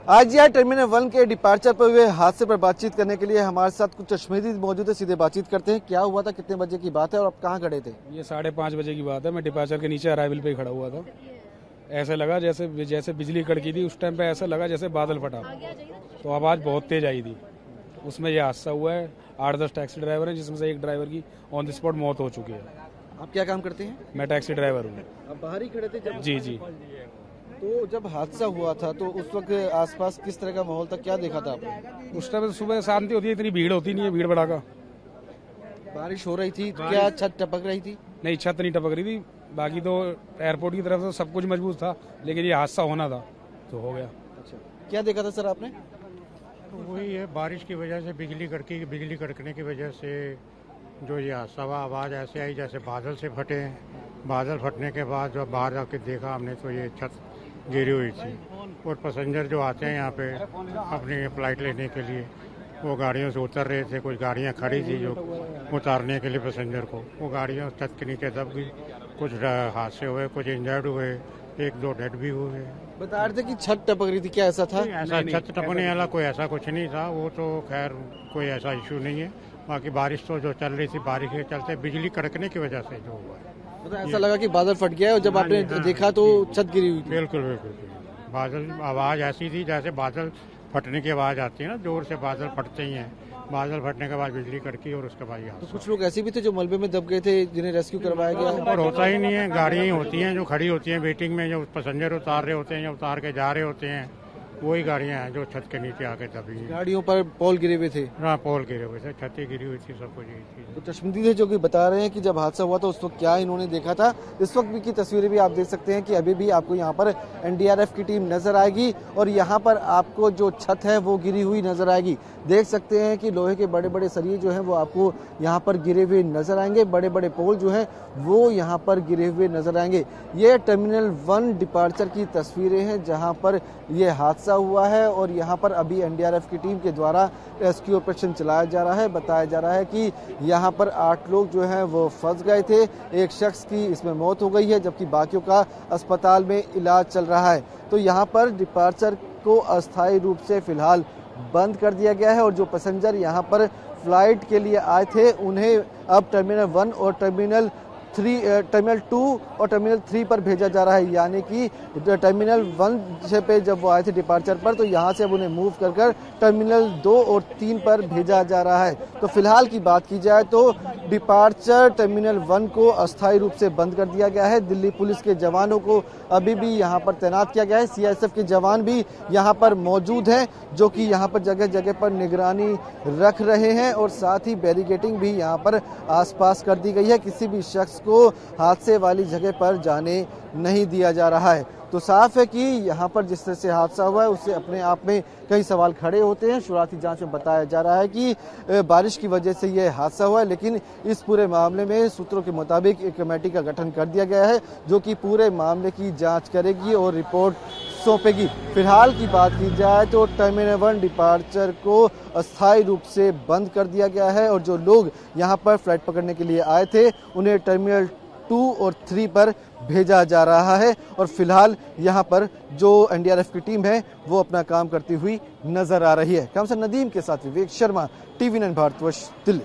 IGI terminal 1 के departure पर हुए हादसे पर बातचीत करने के लिए हमारे साथ कुछ कश्मीरी मौजूद है। सीधे बातचीत करते हैं। क्या हुआ था, कितने बजे की बात है और आप कहाँ खड़े थे? ये 5:30 बजे की बात है। मैं डिपार्चर के नीचे अराइवल पे ही खड़ा हुआ था। ऐसा लगा जैसे बिजली कड़की थी। उस टाइम पे ऐसा लगा जैसे बादल फटा, तो आवाज़ बहुत तेज आई थी। उसमें यह हादसा हुआ है। 8-10 टैक्सी ड्राइवर हैं, जिसमें से एक ड्राइवर की ऑन द स्पॉट मौत हो चुकी है। आप क्या काम करते हैं? मैं टैक्सी ड्राइवर हूँ। आप बाहर ही खड़े थे जब? जी। तो जब हादसा हुआ था तो उस वक्त आसपास किस तरह का माहौल था, क्या देखा था आपने? उस टाइम सुबह शांति होती है, इतनी भीड़ होती नहीं है, भीड़ भड़ाका। बारिश हो रही थी, क्या छत टपक रही थी? नहीं, छत नहीं टपक रही थी। बाकी तो एयरपोर्ट की तरफ से सब कुछ मजबूत था, लेकिन ये हादसा होना था तो हो गया। अच्छा, क्या देखा था सर आपने? वही है, बारिश की वजह से बिजली कड़कने की वजह से जो ये हादसा हुआ, आवाज़ ऐसे आई जैसे बादल से फटे। बादल फटने के बाद जब बाहर जाके देखा हमने तो ये छत गिरी हुई थी। और पैसेंजर जो आते हैं यहाँ पे अपनी फ्लाइट लेने के लिए, वो गाड़ियों से उतर रहे थे। कुछ गाड़ियाँ खड़ी थी जो उतारने के लिए पैसेंजर को, वो गाड़ियाँ छत के नीचे दब गई। कुछ हादसे हुए, कुछ इंजर्ड हुए, 1-2 डेड भी हुए। बता रहे थे कि छत टपक रही थी, क्या ऐसा था? ऐसा छत टपकने वाला कोई ऐसा कुछ नहीं था। वो तो खैर कोई ऐसा इशू नहीं है। बाकी बारिश तो जो चल रही थी, बारिश के चलते बिजली कड़कने की वजह से जो हुआ है। मतलब ऐसा लगा कि बादल फट गया और जब आपने देखा तो छत गिरी हुई थी। बिल्कुल। बादल, आवाज़ ऐसी थी जैसे बादल फटने की आवाज़ आती है ना, जोर से बादल फटते ही हैं। बादल फटने के बाद बिजली कड़की और उसके बाद तो कुछ लोग ऐसे भी थे जो मलबे में दब गए थे, जिन्हें रेस्क्यू करवाया गया। और होता ही नहीं है, गाड़ियाँ होती हैं जो खड़ी होती हैं वेटिंग में, जो पैसेंजर उतार रहे होते हैं या उतार के जा रहे होते हैं, वही गाड़ियाँ हैं जो छत के नीचे आके दबी हैं। गाड़ियों पर पोल गिरे हुए थे? हाँ, पोल गिरे हुए थे, छतें गिरी हुई थी, सब कुछ यही चीज़। तो कश्मीरी थे जो कि बता रहे हैं कि जब हादसा हुआ तो उस वक्त क्या इन्होंने देखा था। इस वक्त की तस्वीरें भी आप देख सकते हैं कि अभी भी आपको यहाँ पर एनडीआरएफ की टीम नजर आएगी और यहाँ पर आपको जो छत है वो गिरी हुई नजर आएगी। देख सकते हैं कि लोहे के बड़े बड़े सरिये जो हैं वो आपको यहाँ पर गिरे हुए नजर आएंगे। बड़े बड़े पोल जो हैं वो यहाँ पर गिरे हुए नजर आएंगे। ये टर्मिनल 1 डिपार्चर की तस्वीरें हैं जहाँ पर ये हादसा हुआ है और यहाँ पर अभी एनडीआरएफ की टीम के द्वारा रेस्क्यू ऑपरेशन चलाया जा रहा है। बताया जा रहा है कि यहाँ पर 8 लोग जो हैं वो फंस गए थे। एक शख्स की इसमें मौत हो गई है, जबकि बाकियों का अस्पताल में इलाज चल रहा है। तो यहाँ पर डिपार्चर को अस्थायी रूप से फिलहाल बंद कर दिया गया है और जो पैसेंजर यहाँ पर फ्लाइट के लिए आए थे उन्हें अब टर्मिनल 1 और टर्मिनल 2 और टर्मिनल 3 पर भेजा जा रहा है। यानी कि टर्मिनल 1 से पे जब वो आए थे डिपार्चर पर, तो यहाँ से अब उन्हें मूव कर टर्मिनल 2 और 3 पर भेजा जा रहा है। तो फिलहाल की बात की जाए तो डिपार्चर टर्मिनल 1 को अस्थायी रूप से बंद कर दिया गया है। दिल्ली पुलिस के जवानों को अभी भी यहाँ पर तैनात किया गया है। सीआईएसएफ के जवान भी यहाँ पर मौजूद हैं जो कि यहाँ पर जगह जगह पर निगरानी रख रहे हैं और साथ ही बैरिकेडिंग भी यहाँ पर आसपास कर दी गई है। किसी भी शख्स को हादसे वाली जगह पर जाने नहीं दिया जा रहा है। तो साफ है कि यहाँ पर जिस तरह से हादसा हुआ है उससे अपने आप में कई सवाल खड़े होते हैं। शुरुआती जांच में बताया जा रहा है कि बारिश की वजह से यह हादसा हुआ है, लेकिन इस पूरे मामले में सूत्रों के मुताबिक एक कमेटी का गठन कर दिया गया है जो कि पूरे मामले की जांच करेगी और रिपोर्ट सौंपेगी। फिलहाल की बात की जाए तो टर्मिनल 1 डिपार्चर को अस्थायी रूप से बंद कर दिया गया है और जो लोग यहाँ पर फ्लाइट पकड़ने के लिए आए थे उन्हें टर्मिनल 2 और 3 पर भेजा जा रहा है। और फिलहाल यहाँ पर जो एनडीआरएफ की टीम है वो अपना काम करती हुई नजर आ रही है। कैमरा नदीम के साथ विवेक शर्मा, टीवी 9 भारतवर्ष, दिल्ली।